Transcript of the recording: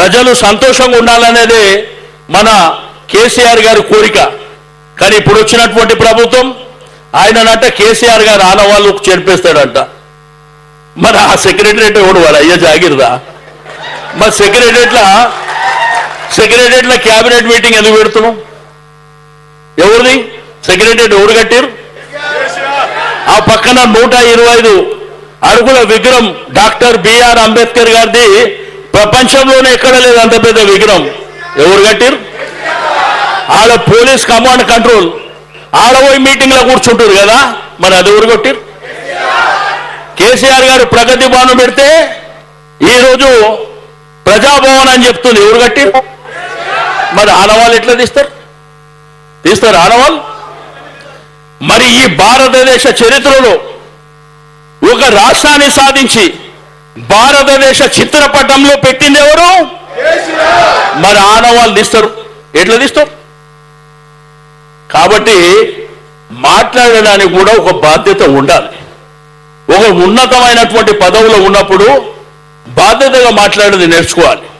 ప్రజలు సంతోషంగా ఉండాలనేదే మన కేసీఆర్ గారి కోరిక. కానీ ఇప్పుడు వచ్చినటువంటి ప్రభుత్వం ఆయనంట కేసీఆర్ గారు ఆనవాళ్ళు చేర్పేస్తాడంట. మరి ఆ సెక్రటరేట్ ఎవడు వాడు అయ్యా జాగిరదా? మరి సెక్రటరేట్ల క్యాబినెట్ మీటింగ్ ఎందుకు పెడుతున్నాం? ఎవరిది సెక్రటరేట్? ఎవరు కట్టారు? ఆ పక్కన 125 అడుగుల విగ్రహం డాక్టర్ బిఆర్ అంబేద్కర్ గారిది. ప్రపంచంలోనే ఎక్కడ లేదు అంత పెద్ద విగ్రహం. ఎవరు కట్టారు? ఆడ పోలీస్ కమాండ్ కంట్రోల్ ఆడపోయి మీటింగ్ లో కూర్చుంటారు కదా. మరి అది ఎవరు కొట్టారు? కేసీఆర్ గారు ప్రగతి భవనం పెడితే ఈరోజు ప్రజాభవన్ అని చెప్తుంది. ఎవరు కట్టారు? మరి ఆనవాళ్ళు ఎట్లా తీస్తారు ఆనవాళ్ళు? మరి ఈ భారతదేశ చరిత్రలో ఒక రాష్ట్రాన్ని సాధించి భారతదేశ చిత్రపటంలో పెట్టింది ఎవరు? మరి ఆనవాళ్ళు తీస్తారు. ఎట్లా తీస్తారు? కాబట్టి మాట్లాడడానికి కూడా ఒక బాధ్యత ఉండాలి. ఒక ఉన్నతమైనటువంటి పదవిలో ఉన్నప్పుడు బాధ్యతగా మాట్లాడేది నేర్చుకోవాలి.